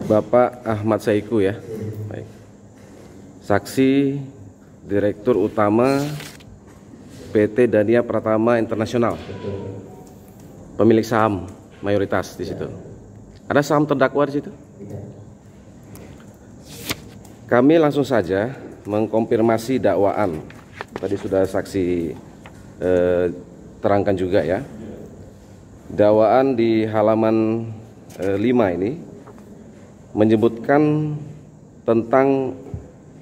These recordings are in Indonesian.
Bapak Ahmad Saiku ya. Baik. Saksi Direktur Utama PT Dania Pratama Internasional. Pemilik saham mayoritas di situ. Ada saham terdakwa di situ? Kami langsung saja mengkonfirmasi dakwaan. Tadi sudah saksi terangkan juga ya. Dakwaan di halaman 5 ini menyebutkan tentang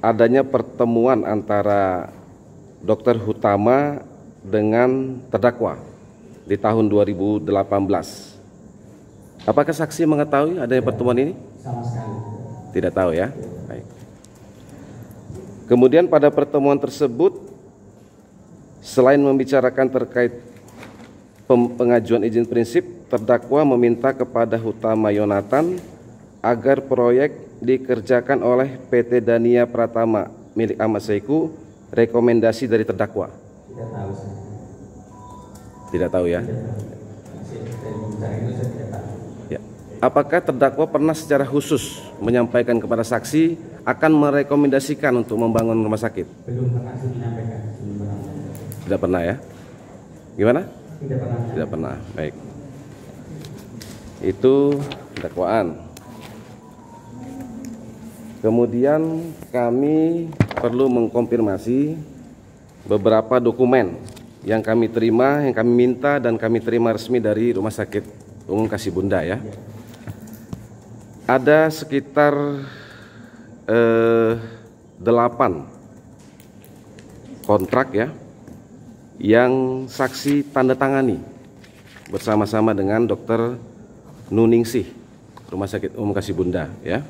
adanya pertemuan antara Dr. Hutama dengan terdakwa di tahun 2018. Apakah saksi mengetahui adanya pertemuan ini? Sama sekali. Tidak tahu ya. Baik. Kemudian pada pertemuan tersebut, selain membicarakan terkait pengajuan izin prinsip, terdakwa meminta kepada Hutama Yonatan agar proyek dikerjakan oleh PT Dania Pratama milik Ahmad Saiku, rekomendasi dari terdakwa. Tidak tahu saya. Tidak tahu ya. Saya tidak tahu. Ya. Apakah terdakwa pernah secara khusus menyampaikan kepada saksi akan merekomendasikan untuk membangun rumah sakit? Belum pernah menyampaikan. Tidak pernah ya. Gimana? Tidak pernah. Tidak pernah. Baik. Itu dakwaan. Kemudian kami perlu mengkonfirmasi beberapa dokumen yang kami terima, yang kami minta dan kami terima resmi dari Rumah Sakit Umum Kasibunda ya. Ada sekitar 8 kontrak ya yang saksi tanda tangani bersama-sama dengan Dr. Nuningsih, Rumah Sakit Umum Kasibunda ya.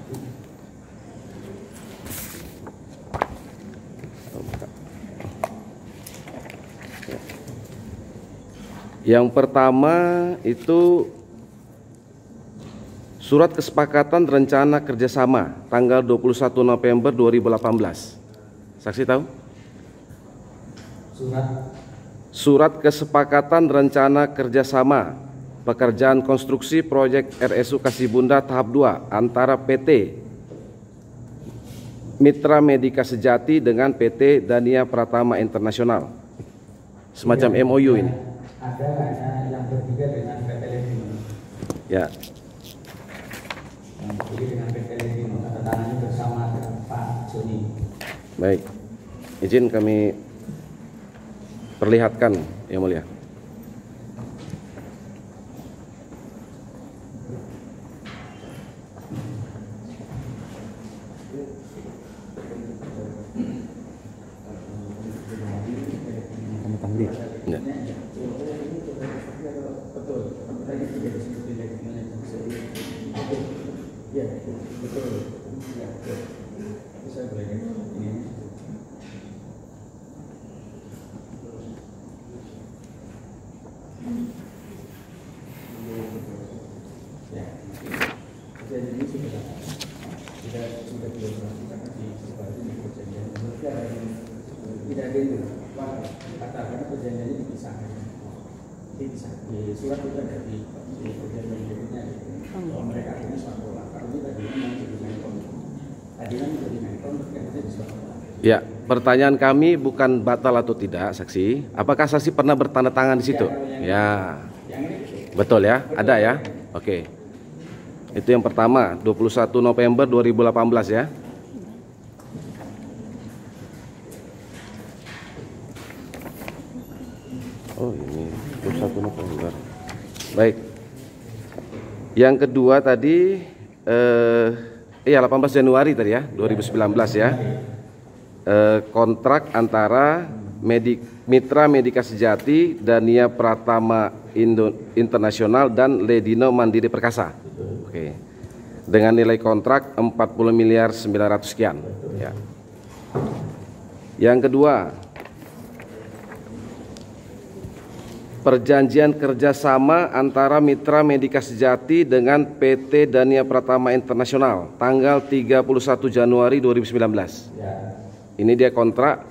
Yang pertama itu surat kesepakatan rencana kerjasama tanggal 21 November 2018. Saksi tahu? Surat kesepakatan rencana kerjasama pekerjaan konstruksi proyek RSU Kasibunda tahap 2 antara PT Mitra Medika Sejati dengan PT Dania Pratama Internasional. Semacam MOU ini. Ada hanya yang bertiga dengan PT Levino. Ya. Yang bertiga dengan PT Levino, tanda tangannya bersama dengan Pak Joni. Baik, izin kami perlihatkan yang mulia. Ya. Tidak ada itu, katakan perjanjiannya dipisahkan. Di surat itu ada di perjanjian berikutnya. Kalau mereka ini suatu pola, kalau kita bilang jadi menkom, adilan menjadi menkom, berkaitannya di suatu pola. Ya, pertanyaan kami bukan batal atau tidak, saksi. Apakah saksi pernah bertanda tangan di situ? Ya, betul ya, ada ya. Oke, itu yang pertama, 21 November 2018 ya. Oh ini 21 November. Baik. Yang kedua tadi 18 Januari tadi ya, 2019 ya. Kontrak antara Mitra Medika Sejati, Dania Pratama Internasional dan Ledino Mandiri Perkasa. Oke. Dengan nilai kontrak 40 miliar 900 sekian ya. Yang kedua, perjanjian kerjasama antara Mitra Medika Sejati dengan PT Dania Pratama Internasional tanggal 31 Januari 2019. Ya. Ini dia kontrak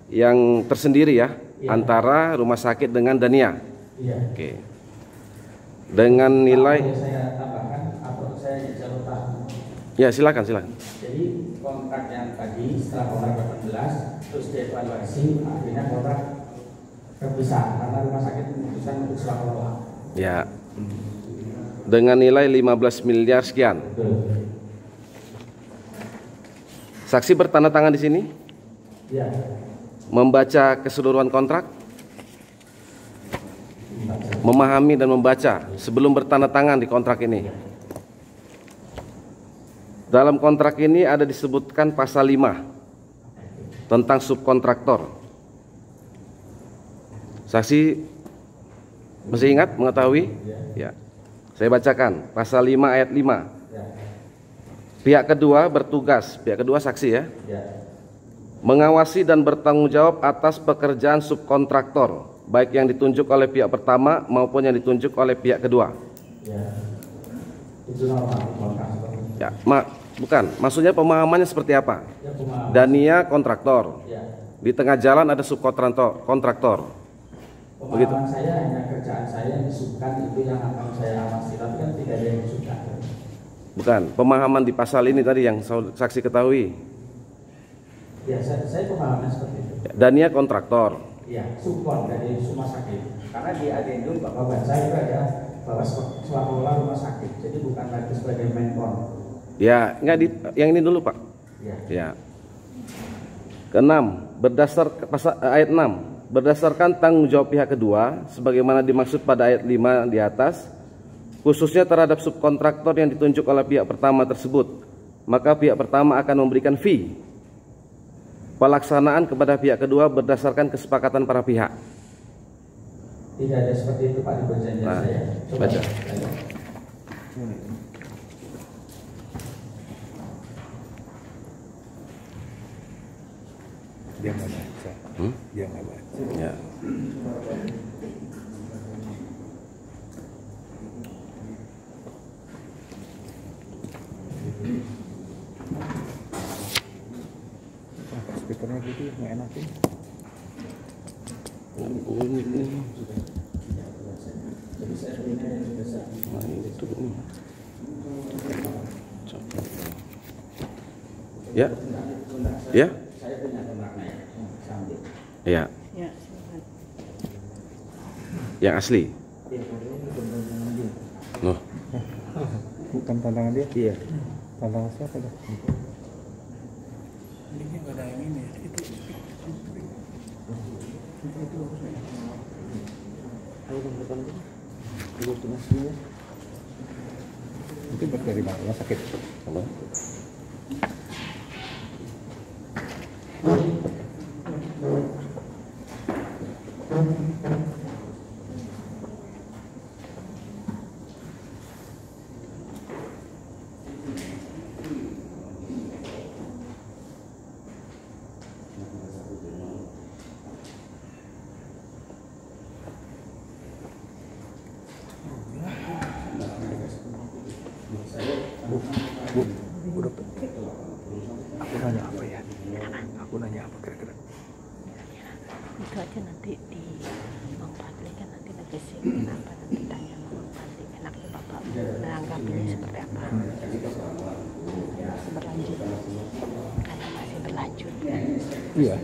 yang tersendiri ya, antara rumah sakit dengan Dania. Iya. Oke. Dengan nilai Saya tambahkan atau saya jawab Ya, silakan. Jadi kontrak yang tadi setelah kontrak 18 terus dievaluasi, akhirnya kontrak terpisah karena rumah sakit memutuskan untuk swasta. Ya. Dengan nilai 15 miliar sekian. Betul. Saksi bertanda tangan di sini? Ya. Membaca keseluruhan kontrak? Memahami dan membaca sebelum bertanda tangan di kontrak ini. Dalam kontrak ini ada disebutkan pasal 5 tentang subkontraktor. Saksi masih ingat, mengetahui? Ya. Saya bacakan pasal 5 ayat 5. Pihak kedua bertugas, pihak kedua saksi ya, mengawasi dan bertanggung jawab atas pekerjaan subkontraktor, baik yang ditunjuk oleh pihak pertama maupun yang ditunjuk oleh pihak kedua. Ya, bukan. Maksudnya pemahamannya seperti apa? Dania kontraktor, di tengah jalan ada subkontraktor. Begitu. Pemahaman saya hanya kerjaan saya yang disubkan itu yang akan saya awasi, tapi kan tidak ada yang disubkan. Bukan, pemahaman di pasal ini tadi yang saksi ketahui. Ya, saya pemahaman seperti itu. Dania kontraktor. Ya, subkon dari rumah sakit. Karena di adendum Bapak baca itu ada bahwa swasta rumah sakit, jadi bukan lagi sebagai menkon. Ya, yang ini dulu Pak. Ya. Keenam, ayat 6. Berdasarkan tanggung jawab pihak kedua sebagaimana dimaksud pada ayat 5 di atas, khususnya terhadap subkontraktor yang ditunjuk oleh pihak pertama tersebut, maka pihak pertama akan memberikan fee pelaksanaan kepada pihak kedua berdasarkan kesepakatan para pihak. Tidak ada seperti itu Pak di perjanjian saya. Coba baca. Dia nggak baca. Dia nggak baca. Ya. Speakernya gitu nggak enak sih. Ya. Ya. Ya. Yang asli. Loh. Bukan tantangan dia. Iya. Tantangan siapa dah? Ini nggak ada yang ini. Itu dari mana sakit? Apa? Aku nanya apa ya? Aku nanya apa kira-kira? Itu aja nanti di Bang Fadli kan nanti sih kenapa nanti tanya sama Bang Fadli enaknya Bapak menanggapinya seperti apa. Masih berlanjut karena masih berlanjut. Iya.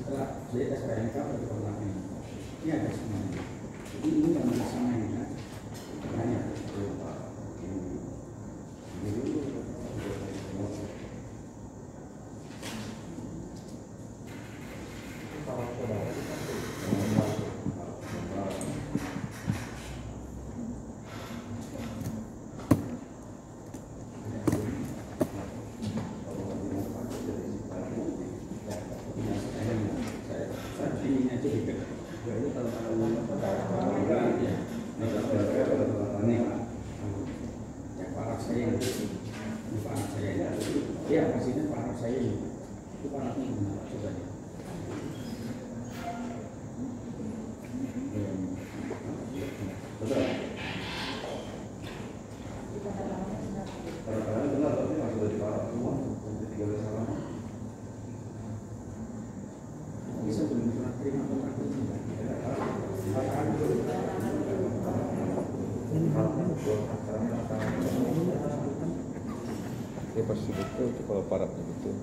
Setelah saya SPNK ini ada semuanya. Jadi ini yang sama ini kan. Banyak. Ya, pastinya Pak saya ini. Itu anaknya gimana? Coba deh. Betul. Ya pasti betul itu kalau parafnya betul.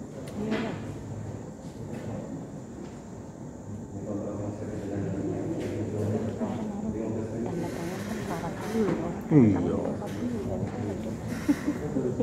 Iya. Tanda tangan kan paraf dulu. Iya.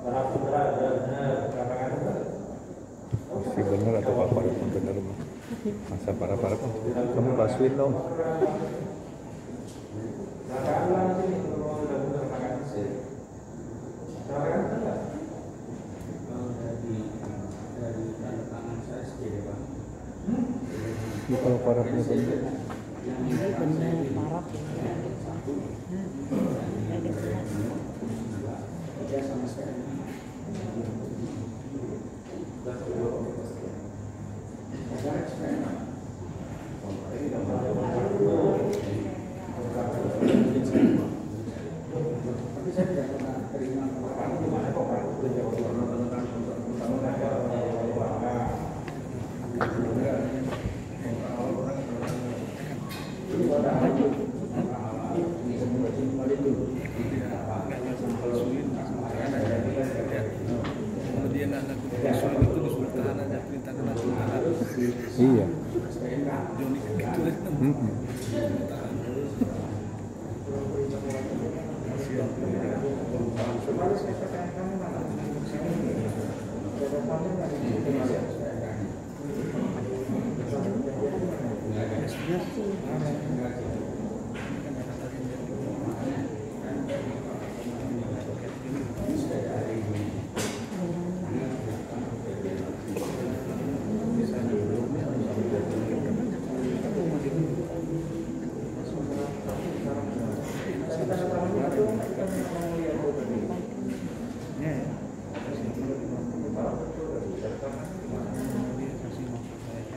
Paraf dulu kan ada. Si bener atau Pak Paraf yang bener mah. Masa paraf-paraf kamu basuhin dong. Ini kalau parafnya bener. Ini benar paraf. Ada jelas. Kemudian anak Rasul itu di Sultan ada perintah kena Sultan. Iya. Joni gitu kan.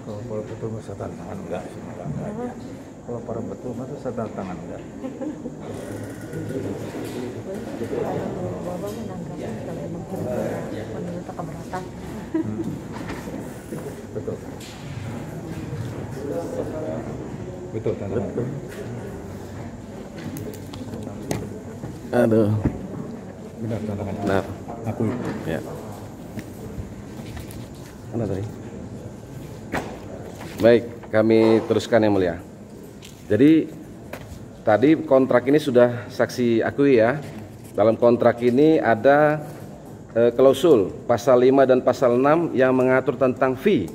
Kalau paraf betul masa tantangan enggak sih, enggak ya. Kalau paraf betul masa tantangan enggak. Bapak menanggapi kalau emang menurut keberatan. Betul. Betul tantangan. Betul. Aduh. Benar tantangan. Benar. Aku Ya. Mana tadi? Baik, kami teruskan yang mulia. Jadi tadi kontrak ini sudah saksi akui ya. Dalam kontrak ini ada klausul pasal 5 dan pasal 6 yang mengatur tentang fee.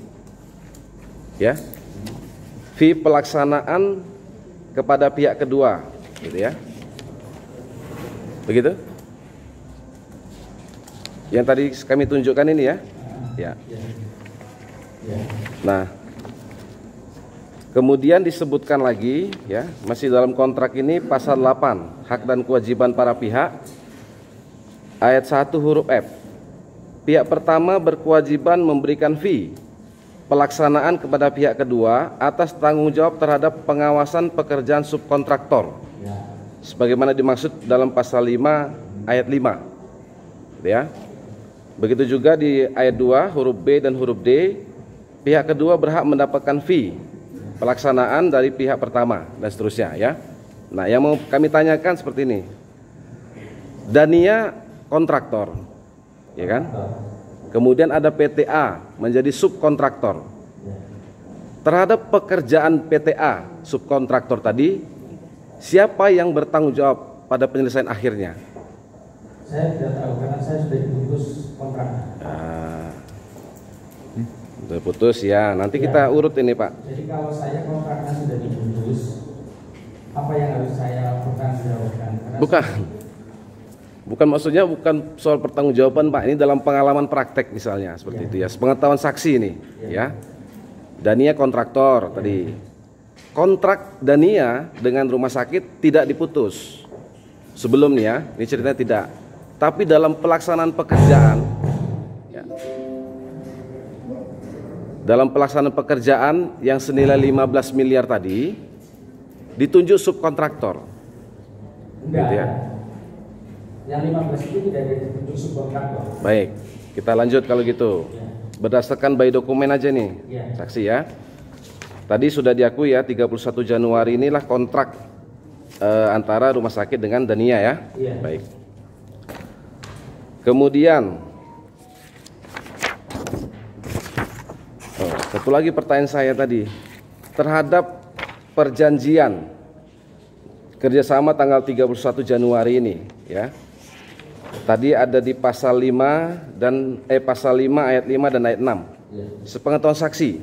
Ya. Fee pelaksanaan kepada pihak kedua, gitu ya. Begitu? Yang tadi kami tunjukkan ini ya. Ya. Nah, kemudian disebutkan lagi ya, masih dalam kontrak ini pasal 8, hak dan kewajiban para pihak. Ayat 1 huruf F. Pihak pertama berkewajiban memberikan fee pelaksanaan kepada pihak kedua atas tanggung jawab terhadap pengawasan pekerjaan subkontraktor. Sebagaimana dimaksud dalam pasal 5 ayat 5. Gitu ya. Begitu juga di ayat 2 huruf B dan huruf D, pihak kedua berhak mendapatkan fee pelaksanaan dari pihak pertama dan seterusnya ya. Nah, yang mau kami tanyakan seperti ini. Dania kontraktor, ya kan? Kemudian ada PTA menjadi subkontraktor. Terhadap pekerjaan PTA subkontraktor tadi, siapa yang bertanggung jawab pada penyelesaian akhirnya? Saya tidak tahu karena saya sudah diputus kontrak. Sudah putus ya. Nanti kita urut ini Pak. Jadi kalau saya kontraknya sudah diputus, apa yang harus saya pertanggungjawabkan? Bukan maksudnya bukan soal pertanggungjawaban Pak. Ini dalam pengalaman praktek misalnya seperti itu ya. Pengetahuan saksi ini ya. Dania kontraktor tadi. kontrak Dania dengan rumah sakit tidak diputus. Sebelumnya, ini ceritanya tidak. Tapi dalam pelaksanaan pekerjaan, ya, dalam pelaksanaan pekerjaan yang senilai 15 miliar tadi, ditunjuk subkontraktor. Enggak. Gitu ya. Yang 15 itu tidak ada ditunjuk subkontraktor. Baik, kita lanjut kalau gitu. Berdasarkan by dokumen aja nih, Ya. saksi ya. Tadi sudah diakui ya, 31 Januari inilah kontrak antara rumah sakit dengan Dania ya. Iya. Baik. Kemudian, satu lagi pertanyaan saya tadi terhadap perjanjian kerjasama tanggal 31 Januari ini ya. Tadi ada di pasal 5 dan pasal 5 ayat 5 dan ayat 6. Sepengetahuan saksi,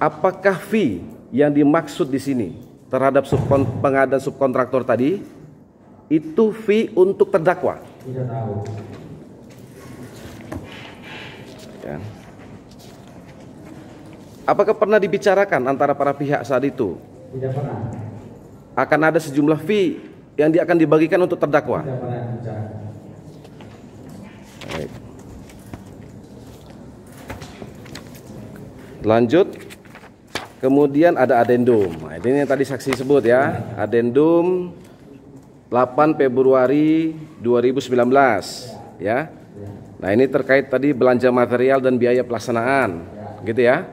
apakah fee yang dimaksud di sini terhadap pengadaan subkontraktor tadi itu fee untuk terdakwa? Tidak tahu. Ya. Apakah pernah dibicarakan antara para pihak saat itu? Tidak pernah. Akan ada sejumlah fee yang akan dibagikan untuk terdakwa? Tidak pernah bicara. Baik. Lanjut. Kemudian ada adendum. Nah, ini yang tadi saksi sebut ya. Adendum 8 Februari 2019 ya. Nah, ini terkait tadi belanja material dan biaya pelaksanaan. Gitu ya.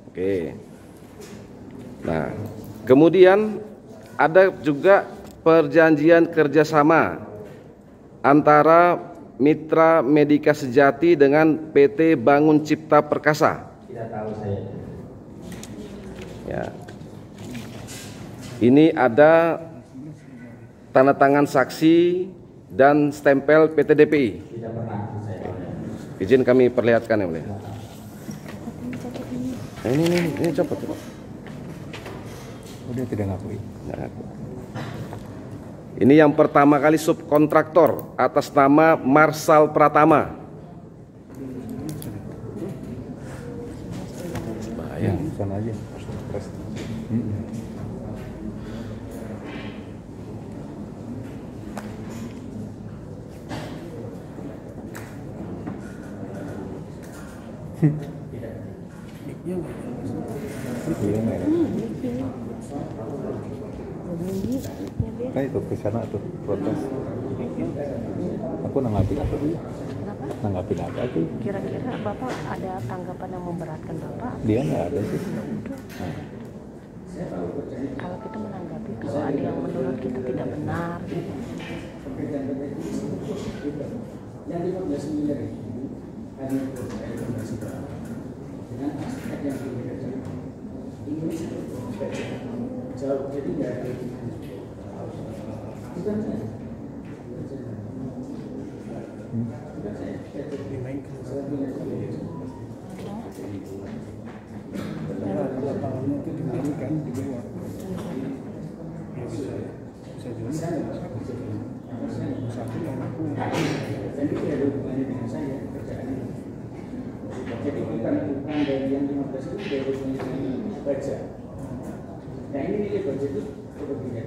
Oke. Nah, kemudian ada juga perjanjian kerjasama antara Mitra Medika Sejati dengan PT Bangun Cipta Perkasa. Tidak tahu saya. Ya. Ini ada tanda tangan saksi dan stempel PT DPI. Tidak pernah saya. Izin kami perlihatkan ya boleh. Ini copot. Udah tidak ngakui. Ini yang pertama kali subkontraktor atas nama Marsal Pratama. Bahaya. Sana aja. Nah itu ke sana tuh protes. Aku nanggapin apa? Kenapa? Nanggapin apa tuh? Kira-kira Bapak ada tanggapan yang memberatkan Bapak? Dia nggak ada sih. Kalau kita menanggapi kalau ada yang menurut kita tidak benar gitu. Yang 15 miliar itu hanya informasi dengan aspek yang berbeda. Indonesia jauh, jadi nggak ada bukan saya. Lapangannya itu diberikan di bawah. Ya bisa jadi satu yang aku. Jadi tidak ada hubungannya dengan saya kerjaan ini. Jadi bukan dari yang 15 itu dari hubungannya baca. Nah ini nilai baca itu berbeda.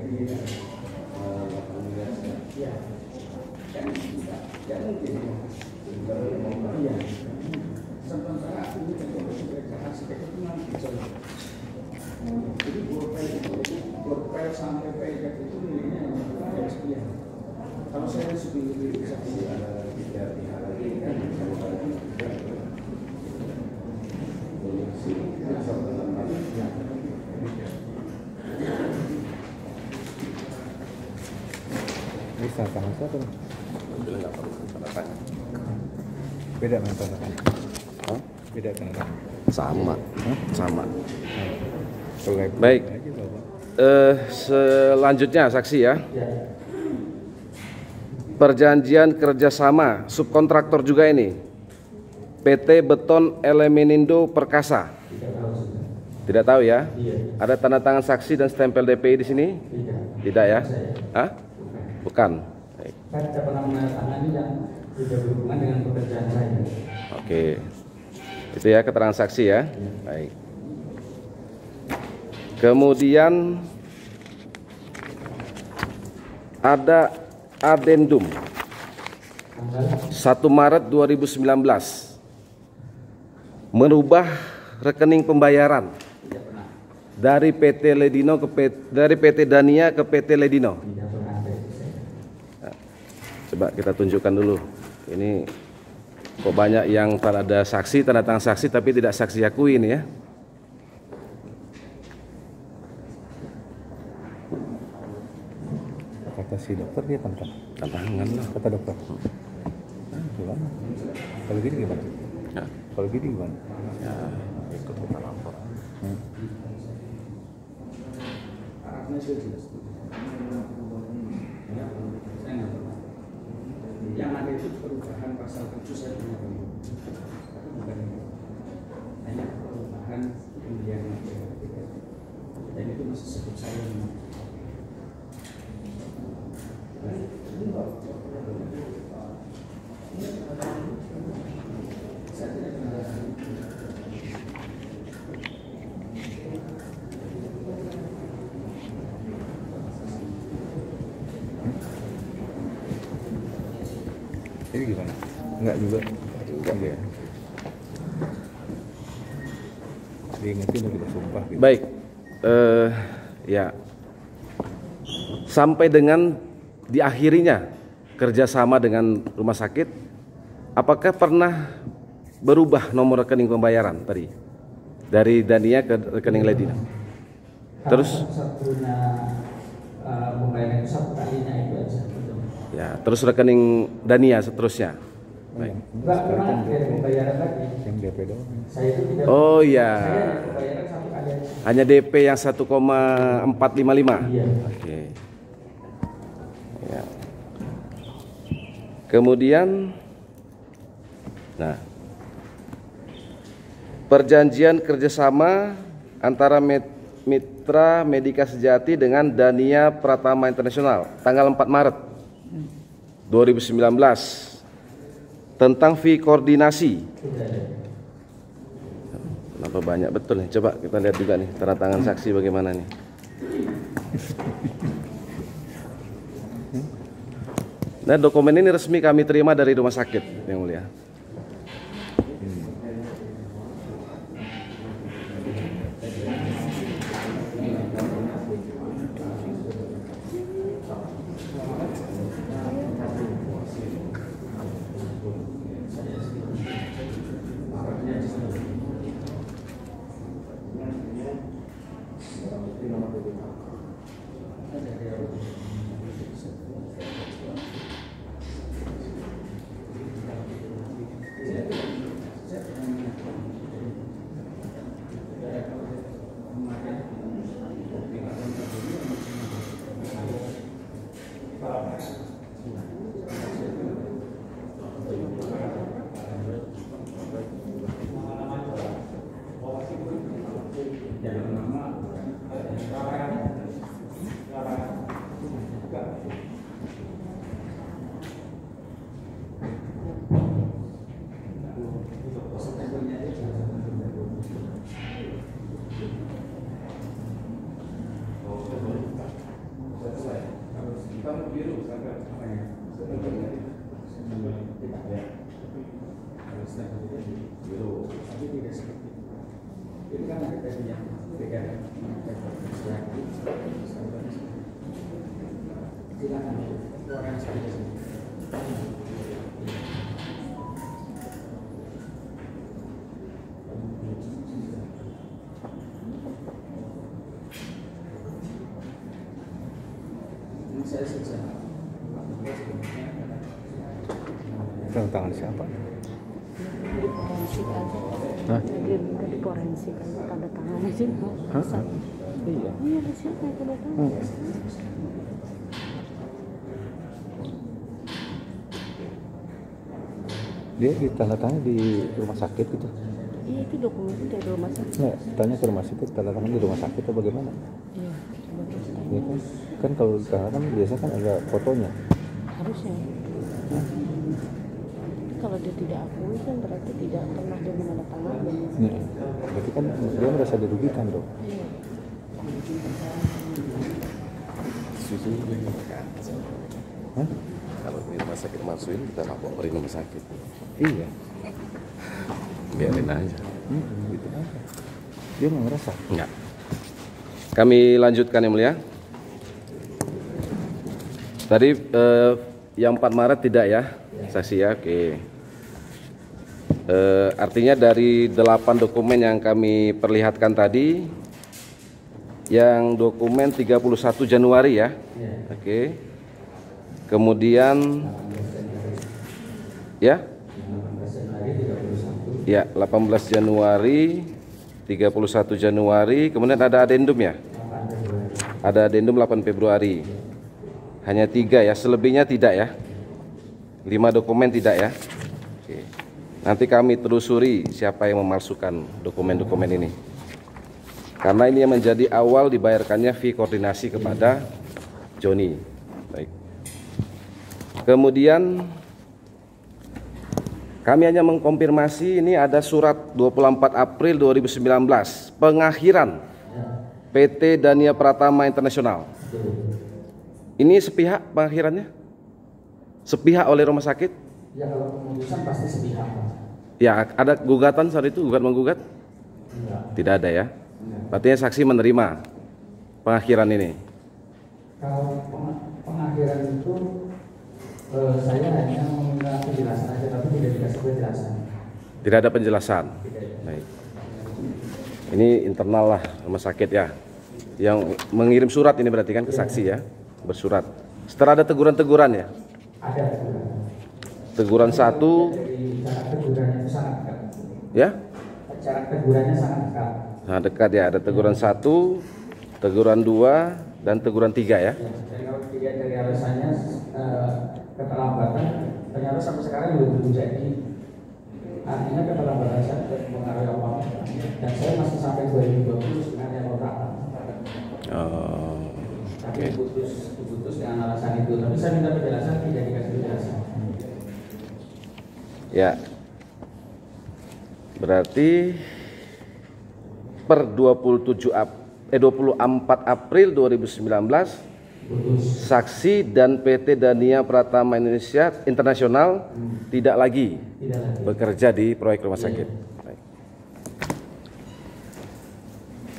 Ya, kan tidak mungkin. Iya. Sementara aku ini kerja arsitek itu nanti coba. Jadi profil sampai PIK itu nilainya yang sekian. Kalau saya lebih bisa Bisa sama satu. Beda dengan tanda tangan. Hah? Beda tanda tangan. Sama. Sama. Oke. Baik. Selanjutnya saksi ya. Perjanjian kerjasama subkontraktor juga ini PT Beton Elemenindo Perkasa. Tidak tahu ya? Ada tanda tangan saksi dan stempel DPI di sini? Tidak ya? Hah? Bukan. Baik. Saya tidak pernah menandatangani yang tidak berhubungan dengan pekerjaan saya. Oke. Itu ya keterangan saksi ya. Baik. Kemudian ada adendum 1 Maret 2019 merubah rekening pembayaran dari PT Ledino dari PT Dania ke PT Ledino. Nah, coba kita tunjukkan dulu. Ini kok banyak yang ada saksi, tanda tangan saksi tapi tidak saksi akui ini ya. Kata si dokter dia tanda Tantangan lah. kata dokter. Gimana? Kalau gini gimana? Ya. Kalau gini gimana? Ya. Ikut kita lapor. Arahnya sudah jelas. Ya, saya nggak tahu. Yang ada itu perubahan pasal 7 saya punya tahu. Tapi bukan hanya perubahan pembelian material. Dan itu masih sebut saya. Ini gimana? Enggak juga. Iya. Diingetin udah kita sumpah gitu. Baik, ya sampai dengan diakhirinya kerjasama dengan rumah sakit, apakah pernah berubah nomor rekening pembayaran tadi dari Dania ke rekening Ledino? Terus satunya pembayaran itu satu kalinya itu aja. ya, terus rekening Dania seterusnya. Baik. Enggak pernah dari pembayaran lagi. Yang DP doang. Saya itu tidak. Oh ya, Saya pembayaran satu kali aja. hanya DP yang 1,455. Iya. Oke. Ya. Kemudian, nah, perjanjian kerjasama antara Mitra Medika Sejati dengan Dania Pratama Internasional tanggal 4 Maret 2019 tentang fee koordinasi. Kenapa banyak betul nih? Coba kita lihat juga nih tanda tangan saksi bagaimana nih. Nah, dokumen ini resmi kami terima dari rumah sakit, Yang Mulia. Tanda tangan siapa? Di forensik aja. Hah? Di forensik aja tanda tangan di sini. Hah? Iya. Iya di sini tanda tangan. Dia ditandatangani di rumah sakit gitu. Iya itu dokumen itu dari rumah sakit. Nggak, tanya ke rumah sakit, tanda tangan di rumah sakit atau bagaimana? Iya, coba kita tanya. Ya kan kalau tanda tangan biasanya kan ada fotonya. Harusnya. Kalau dia tidak akui kan berarti tidak pernah dia menandatangani. Berarti kan dia merasa dirugikan dong. Iya. Susu kan. Hah? Kalau di rumah sakit masukin kita laporin rumah sakit. Iya. Biarin aja. Gitu aja. Dia nggak ngerasa. Enggak. Kami lanjutkan yang mulia. Tadi yang 4 Maret tidak ya, saksi ya. Oke. Artinya dari 8 dokumen yang kami perlihatkan tadi, yang dokumen 31 Januari ya. Oke. Kemudian ya. Ya, 18 Januari, 31 Januari, kemudian ada adendum ya. Ada adendum 8 Februari. Hanya 3 ya, selebihnya tidak ya. 5 dokumen tidak ya. Oke. Nanti kami telusuri siapa yang memalsukan dokumen-dokumen ini. Karena ini yang menjadi awal dibayarkannya fee koordinasi kepada Joni. Baik. Kemudian kami hanya mengkonfirmasi ini ada surat 24 April 2019 pengakhiran PT Dania Pratama Internasional. Ini sepihak pengakhirannya? Sepihak oleh rumah sakit? Ya kalau keputusan pasti sepihak. Ya, ada gugatan saat itu, gugat menggugat? Enggak. Tidak ada ya. Artinya saksi menerima pengakhiran ini. Kalau pengakhiran itu saya hanya meminta penjelasan aja, tapi tidak dikasih penjelasan. Tidak ada penjelasan. Baik. Ini internal lah rumah sakit ya. Yang mengirim surat ini berarti kan ke saksi ya, bersurat. Setelah ada teguran-teguran ya. Ada teguran. Teguran 1. Dari cara tegurannya itu sangat dekat. Ya. Cara tegurannya sangat dekat. Nah, dekat ya, ada teguran 1, teguran 2, dan teguran 3 ya. Jadi kalau dilihat dari alasannya keterlambatan, ternyata sampai sekarang belum terjadi. Artinya keterlambatan saya tidak mempengaruhi apa-apa. Dan saya masih sampai 2020 dengan yang kontrak. Tapi diputus dengan alasan itu. Tapi saya minta penjelasan, tidak dikasih penjelasan. Ya. Berarti per 24 April 2019 saksi dan PT Dania Pratama Indonesia Internasional tidak lagi bekerja di proyek rumah sakit. Baik.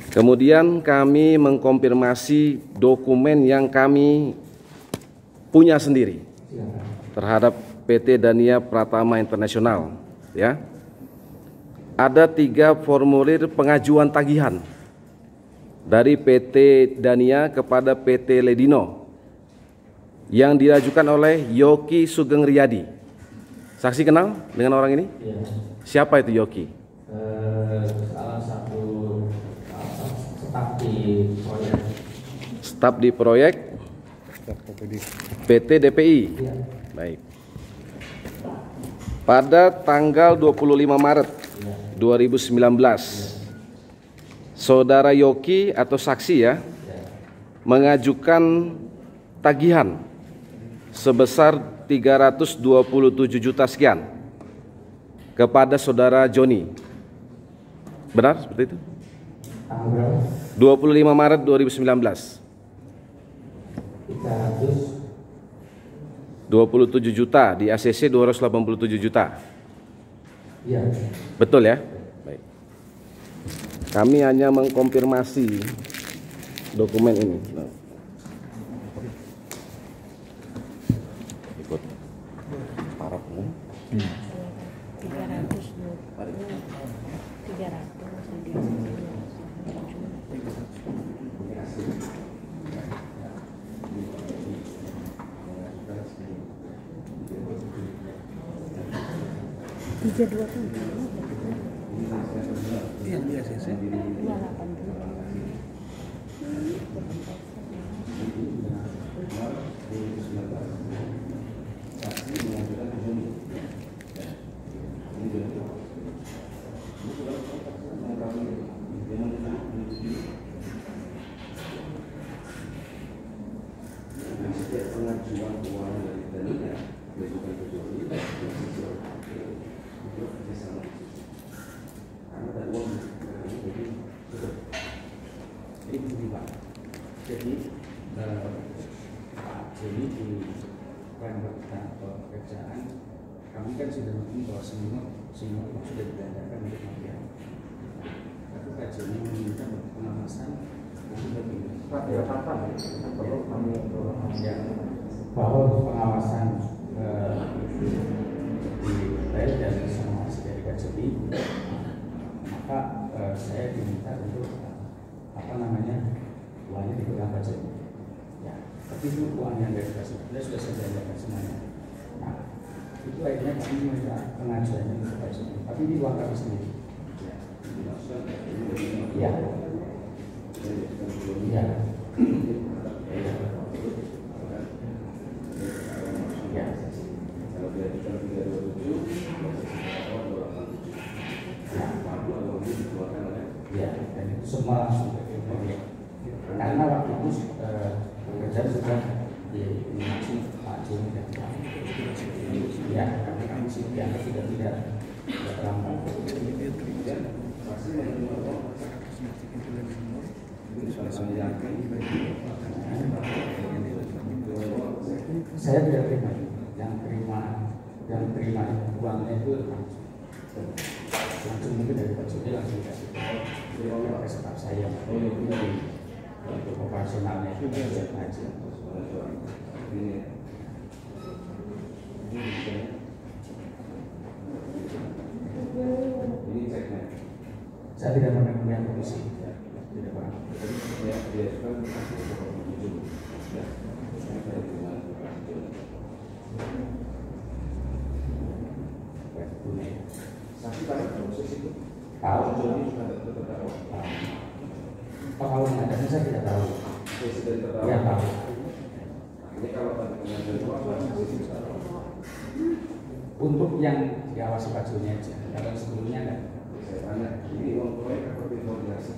Kemudian kami mengkonfirmasi dokumen yang kami punya sendiri terhadap PT Dania Pratama Internasional ya. Ada 3 formulir pengajuan tagihan dari PT Dania kepada PT Ledino yang diajukan oleh Yoki Sugeng Riyadi. Saksi kenal dengan orang ini? Ya. Siapa itu Yoki? Salah satu staf di proyek. Staf di proyek PT DPI. Ya. Baik. Pada tanggal 25 Maret 2019, Saudara Yoki atau saksi ya, mengajukan tagihan sebesar 327 juta sekian kepada Saudara Joni. Benar seperti itu? Tanggal 25 Maret 2019. 27 juta di ACC 287 juta. Iya. Betul ya? Baik. Kami hanya mengkonfirmasi dokumen ini. Nah. Ikut para umum. 32 tuh. Yang di ACC. 88. Joni di rangka pekerjaan kami kan sudah mengatakan bahwa semua itu sudah dibelanjakan untuk mafian. Tapi Pak Joni meminta pengawasan untuk bahwa pengawasan di dan informasi dari Pak Joni, maka saya diminta untuk uangnya dipegang Pak Joni. Ya, tapi itu uang yang dari Pak Joni sudah saya belanjakan semuanya. Nah, itu akhirnya kami minta pengajuannya ke Pak Joni. Tapi ini uang kami sendiri. Ya. Ya. Ya, dan itu semua langsung ke proyek. Karena waktu itu pekerjaan sudah diinstruksi Pak Joni dan ya, karena kami dianggap tidak terlambat. Saya tidak terima, yang terima uangnya itu langsung mungkin dari Pak Joni langsung dikasih ke staf saya untuk operasionalnya itu biar aja. Saya tidak pernah melihat komisi, tidak pernah. Tahu. Kalau ada saya tidak tahu. Ya tahu. Untuk yang diawasi Pak Joni aja, kalau sebelumnya enggak. Ini uang proyek atau koordinasi?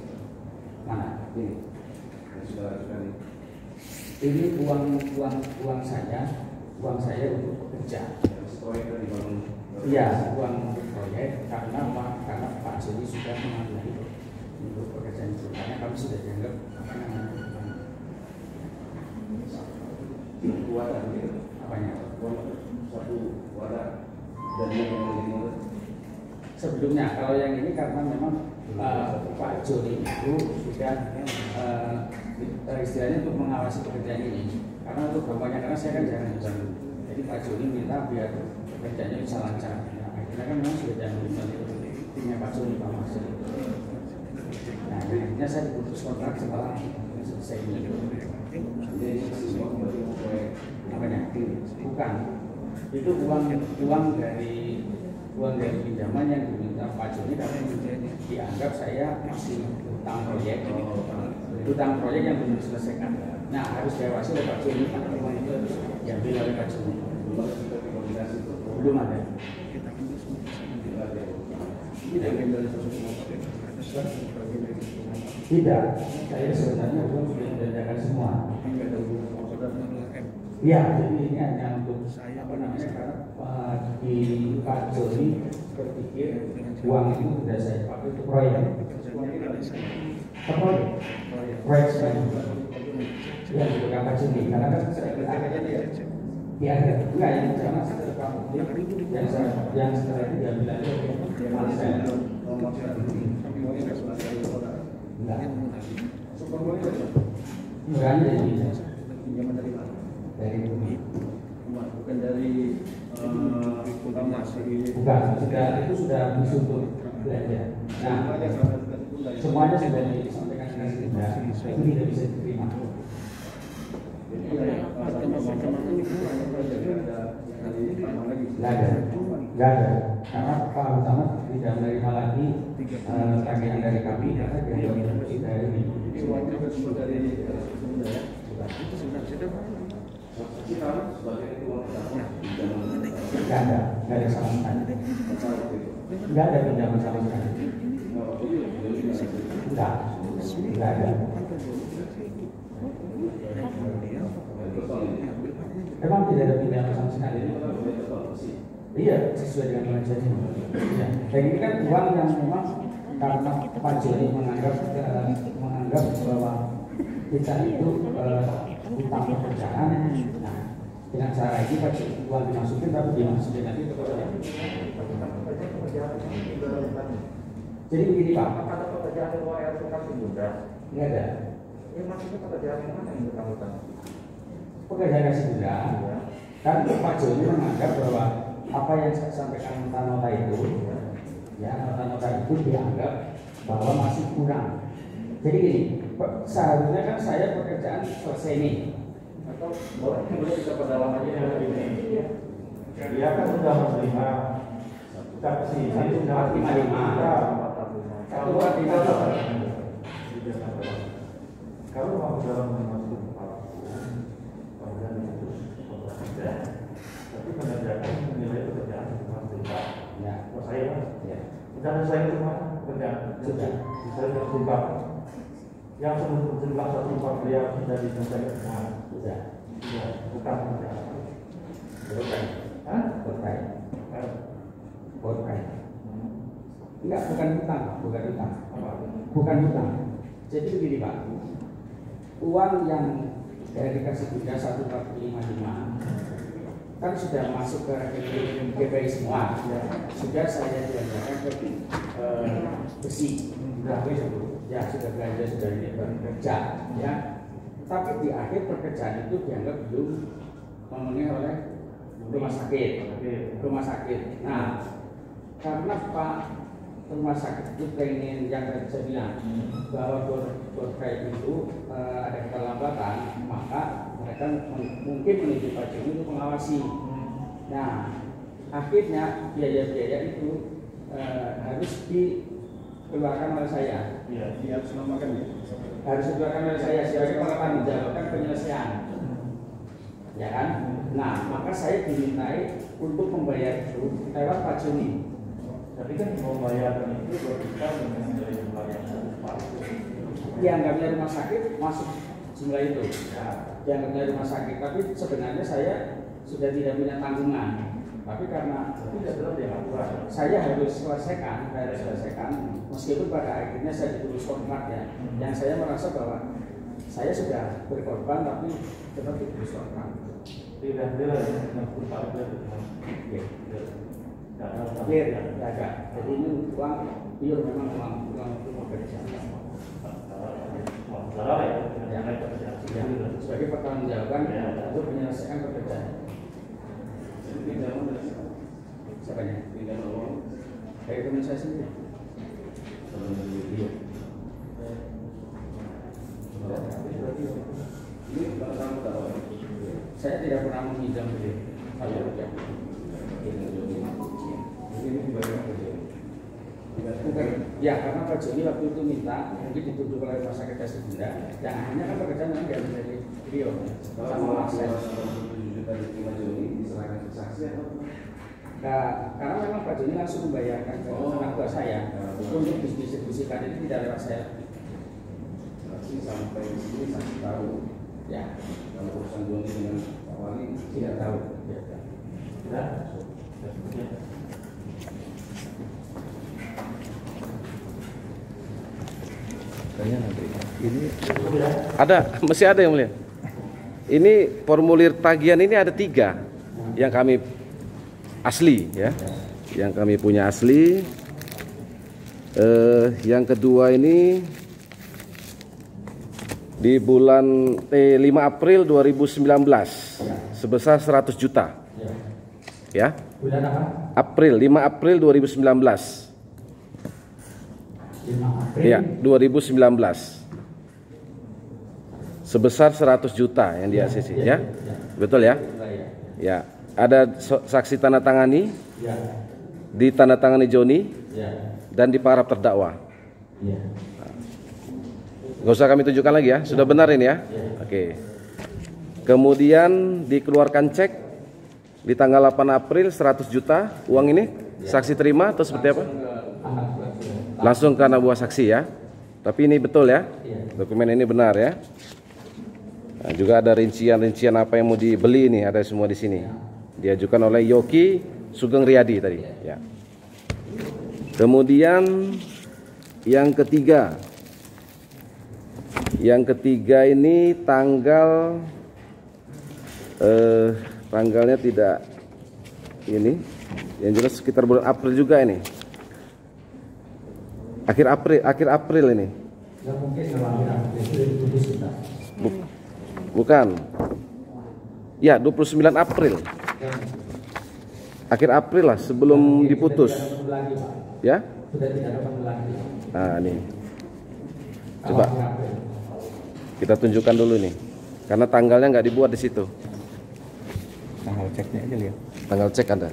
Mana? Ini uang saya untuk bekerja. Iya, uang proyek karena Pak Joni sudah mengambil untuk pekerjaan itu. Karena kami sudah dianggap apanya? Satu wadah dan yang sebelumnya, kalau yang ini karena memang Pak Joni itu sudah istilahnya untuk mengawasi pekerjaan ini. Karena untuk bapaknya, karena saya kan jarang jalan. Jadi Pak Joni minta biar pekerjaannya bisa lancar. Nah, akhirnya kan memang sudah jangan timnya Pak Joni, Pak Maksud. Nah, akhirnya saya diputus kontrak setelah selesai ini. Apanya? Bukan. Itu uang dari pinjaman yang diminta Pak Joni karena dianggap saya masih utang proyek yang belum diselesaikan. Nah, harus diawasi oleh Pak Joni karena uang itu harus diambil oleh Pak Joni. Belum ada. Tidak, saya sebenarnya uang sudah dibelanjakan semua. Ya, jadi ini hanya untuk karena di Pak Joni berpikir uang itu sudah saya pakai untuk proyek. Proyek saya ya untuk Pak Joni karena kan saya ya enggak yang sama yang setelah itu diambil aja enggak jadi dari bumi bukan dari bukan itu sudah untuk belanja. Nah, semuanya sudah disampaikan dengan tidak, itu tidak bisa diterima. Nggak ada. Karena Pak Utama tidak menerima lagi tagihan dari kami karena dia dari ini. Nggak ada sama sekali. Nggak ada pinjaman sama sekali. Nggak ada. Emang tidak ada pinjaman sama sekali. Iya, sesuai dengan pengajiannya. Ya. Dan ini kan uang yang memang karena Pak Joni menganggap bahwa kita itu utang pekerjaan Nah, dengan cara ini Pak uang dimasukin tapi dimasukin nanti ke pekerjaan. Jadi begini Pak. Ada pekerjaan yang luar kasih mudah. Nggak ada. Maksudnya pekerjaan yang mana yang bersangkutan? Pekerjaan kasih mudah. Kan Pak Joni menganggap bahwa apa yang saya sampaikan nota-nota itu, ya nota-nota itu dianggap bahwa masih kurang. Jadi gini, seharusnya kan saya pekerjaan selesai nih. Atau boleh kita perdalam aja yang lebih ini. Dia kan sudah menerima saksi 145. Kalau mau dalam memasuk kepala, kemudian diputus tapi mengerjakan menilai pekerjaan seperti Ya, saya ya. sudah selesai semua pekerjaan Sudah. saya tersumpah yang sebelum tersumpah beliau sudah diselesaikan semua Sudah. bukan pekerjaan. Selesai. Hah? Selesai. Selesai. Enggak, bukan hutang, Pak. Bukan hutang. Bukan hutang. Jadi begini Pak, uang yang dari kasih Bunda 145 kan sudah masuk ke rekening GPI semua. Sudah saya belanjakan ke besi. Ya sudah belanja, sudah ini bekerja. Ya. Tapi di akhir pekerjaan itu dianggap belum memenuhi oleh rumah sakit. Rumah sakit. Nah, karena Pak rumah sakit itu pengen yang tadi saya bilang bahwa terkait itu ada keterlambatan, maka mereka mungkin menunjuk Pak Joni untuk mengawasi. Nah, akhirnya biaya-biaya itu harus dikeluarkan oleh saya. Iya, Harus dikeluarkan oleh saya sebagai penanggung jawab penyelesaian. Ya kan? Nah, maka saya dimintai untuk membayar itu lewat Pak Joni. tapi kan membayarkan itu berkisar dengan nilai jumlah yang serupa. Dianggapnya rumah sakit masuk jumlah itu. Dianggapnya rumah sakit, tapi sebenarnya saya sudah tidak punya tanggungan. Tapi karena saya harus selesaikan, meskipun pada akhirnya saya ditulis kontrak ya, yang saya merasa bahwa saya sudah berkorban tapi tetap ditulis kontrak. Tidak yang berupa Clear, ya. Jadi ini uang pure memang uang kerja. Ya, sebagai pertanggungjawaban untuk menyelesaikan pekerjaan. Siapa nya? Kayak teman saya sendiri. Saya tidak pernah meminjam beliau. Bukan, ya karena Pak Joni waktu itu minta mungkin dituduh oleh rumah sakit kasih Bunda, yang akhirnya kan pekerjaan memang tidak menjadi beliau sama akses. Nah, karena memang Pak Joni langsung membayarkan ke anak buah saya untuk distribusikan ini tidak lewat saya. Sampai di sini saya tahu, ya kalau urusan Joni dengan Pak Wali tidak tahu. Tidak. Ini ada, masih ada yang mulia. Ini formulir tagihan ini ada 3 yang kami asli ya, yang kami punya asli. Yang kedua ini di bulan 5 April 2019 sebesar 100 juta. Ya. Bulan apa? April, 5 April 2019. 5 April. Ya, 2019. Sebesar 100 juta yang di ACC ya. Betul ya? Ya, ada saksi tanda tangani. Ya. Ditandatangani Joni. Ya. Dan di para terdakwa. Ya. Gak usah kami tunjukkan lagi ya, sudah benar ini ya. Oke. Kemudian dikeluarkan cek di tanggal 8 April 100 juta uang ini. Saksi terima atau seperti apa? Langsung ke anak buah saksi ya. Tapi ini betul ya. Dokumen ini benar ya. Nah, juga ada rincian-rincian apa yang mau dibeli ini, ada semua di sini. Diajukan oleh Yoki Sugeng Riyadi tadi ya. Kemudian yang ketiga. Yang ketiga ini tanggal Tanggalnya tidak ini, yang jelas sekitar bulan April juga ini. Akhir April ini. Ya mungkin kalau akhir April itu diputus kita. Bukan. Ya, 29 April. Akhir April lah sebelum diputus. Sudah tidak lagi, Pak. Ya? Sudah tidak dapat lagi. Nah, nih. Kalau Coba akhir April. kita tunjukkan dulu nih. Karena tanggalnya nggak dibuat di situ. Tanggal ceknya aja lihat. Tanggal cek ada.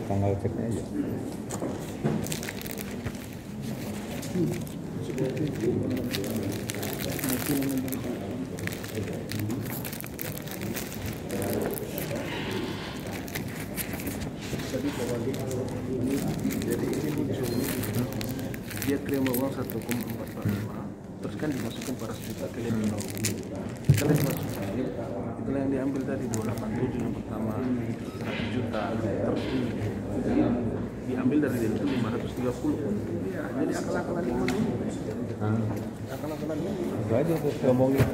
Tanggal ceknya aja. Jadi ini muncul, dia terima uang 1,45, terus kan dimasukkan 400 juta ke Ledino. Kita lihat masukkan, itulah yang diambil tadi 287 yang pertama 100 juta, terus ini diambil dari dia itu 530. Ya, jadi akal-akalan ini dulu. Akal-akalan ini. Itu aja tuh ngomongin.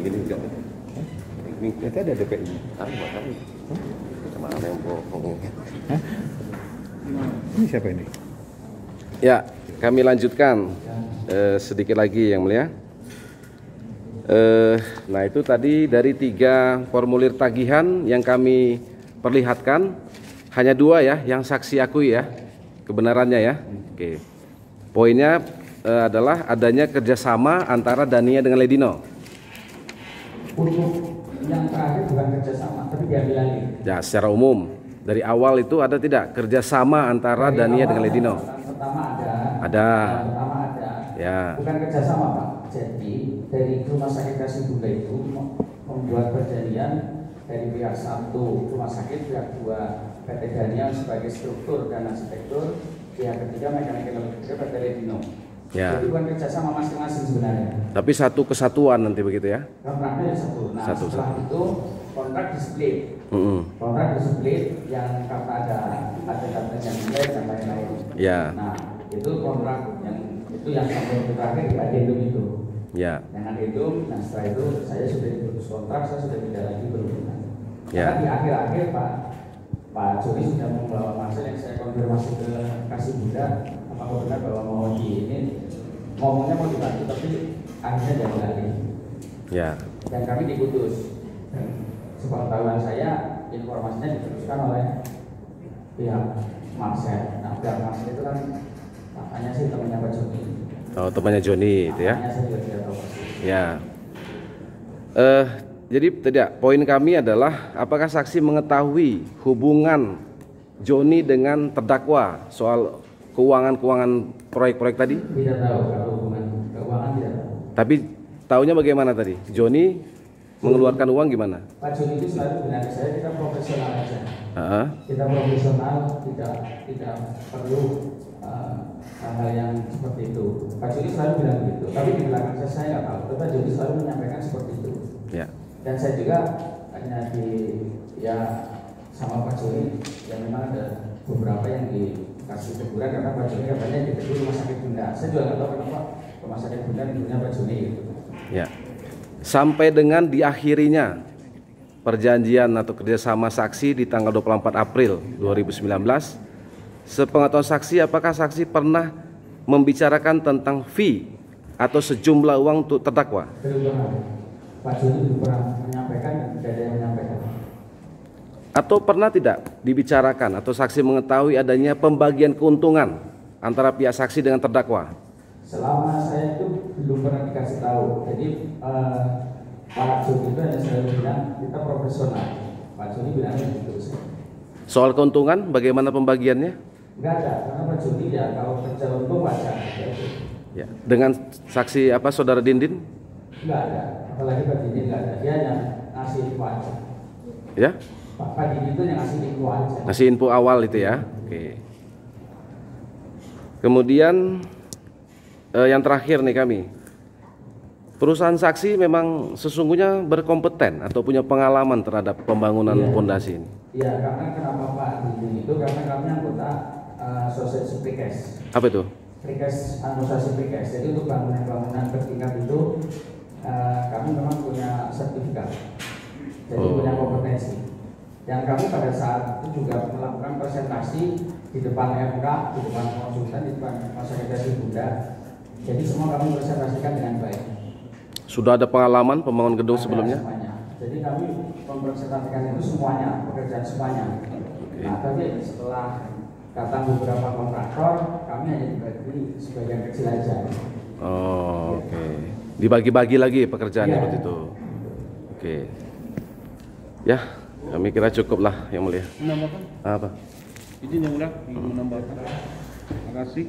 Ini juga. Ini Itu ada DPI. kami. Mana yang bohong? Ini siapa ini? Ya, kami lanjutkan sedikit lagi yang mulia. Nah itu tadi dari 3 formulir tagihan yang kami perlihatkan, hanya 2 ya yang saksi akui ya kebenarannya ya. Oke. Poinnya adalah adanya kerjasama antara Dania dengan Ledino. Untuk yang terakhir bukan kerjasama, tapi diambil lagi. Ya, secara umum dari awal itu ada tidak kerjasama antara Dari Dania awal, dengan Ledino? Pertama ada. Ada. Pertama ada. Ya. Bukan kerjasama, Pak. Jadi dari Rumah Sakit Kasih Bunda itu membuat perjanjian dari pihak 1 rumah sakit, pihak 2 PT Dania sebagai struktur dan arsitektur, pihak ketiga mekanikal PT Ledino. Ya. Jadi bukan kerjasama masing-masing sebenarnya. Tapi satu kesatuan nanti begitu ya? Kontraknya satu. Nah, Satu. setelah itu kontrak di split. Kontrak di split yang karena ada yang nilai dan lain-lain. Ya. Nah, itu kontrak yang sampai terakhir di adendum itu. Ya. Yang adendum, nah setelah itu saya sudah diputus kontrak, saya sudah tidak lagi berhubungan. Ya. Karena di akhir-akhir Pak Joni sudah membawa masalah yang saya konfirmasi ke Kasih Bunda, apakah benar bahwa mau di ini ngomongnya mau dibantu, tapi akhirnya jadi lagi. Ya. Dan kami diputus. Dan sepengetahuan saya informasinya diputuskan oleh pihak Marcel. Nah, pihak Marcel itu kan katanya sih temannya Pak Joni. Oh, temannya Joni itu ya? Namanya saya juga tidak tahu pasti. Ya. Jadi tidak, poin kami adalah apakah saksi mengetahui hubungan Joni dengan terdakwa soal keuangan proyek-proyek tadi? Tidak tahu kalau hubungan keuangan tidak tahu. Tapi taunya bagaimana tadi? Joni mengeluarkan uang gimana? Pak Joni itu selalu bilang ke saya, kita profesional aja. Kita profesional, tidak perlu hal-hal yang seperti itu. Pak Joni selalu bilang begitu. Tapi di belakang saya nggak tahu. Tapi Pak Joni selalu menyampaikan seperti itu. Ya. Dan saya juga hanya sama Pak Joni yang memang ada beberapa yang dikasih teguran karena Pak Joni katanya ditegur Rumah Sakit Bunda. Saya juga nggak tahu kenapa Rumah Sakit Bunda ditegunya Pak Joni gitu. Ya. Sampai dengan diakhirinya perjanjian atau kerjasama saksi di tanggal 24 April 2019, sepengetahuan saksi apakah saksi pernah membicarakan tentang fee atau sejumlah uang untuk terdakwa? Belum pernah. Pak Joni belum pernah menyampaikan dan tidak ada yang menyampaikan. Atau pernah tidak dibicarakan atau saksi mengetahui adanya pembagian keuntungan antara pihak saksi dengan terdakwa? Selama saya itu belum pernah dikasih tahu. Jadi Pak Joni itu hanya selalu bilang kita profesional. Pak Joni bilangnya gitu. Soal keuntungan bagaimana pembagiannya? Enggak ada, karena Pak Joni ya kalau kerja untung wajar. Ya. Dengan saksi apa saudara Dindin? Enggak ada, apalagi Pak Dindin enggak ada. Dia hanya ngasih info aja. Ya? Pak Dindin itu yang ngasih info aja. Ngasih info awal itu ya. Oke. Kemudian yang terakhir nih kami. Perusahaan saksi memang sesungguhnya berkompeten atau punya pengalaman terhadap pembangunan pondasi ini. Iya, karena kenapa Pak Dindin itu karena kami anggota Asosiasi Prikes. Apa itu? Prikes, Asosiasi Prikes. Jadi untuk bangunan-bangunan bertingkat itu kami memang punya sertifikat. Jadi punya kompetensi. Dan kami pada saat itu juga melakukan presentasi di depan MK, di depan konsultan, di depan masyarakat Bunda. Jadi semua kami presentasikan dengan baik. Sudah ada pengalaman pembangunan gedung sebelumnya? Semuanya. Jadi kami mempresentasikan itu semuanya, pekerjaan semuanya. Nah, tapi setelah datang beberapa kontraktor, kami hanya dibagi sebagian kecil aja. Oh, oke. Dibagi-bagi lagi pekerjaannya seperti itu. Oke. Ya, kami kira cukup lah yang mulia. Menambahkan? Apa? Izin yang mulia ingin menambahkan. Terima kasih.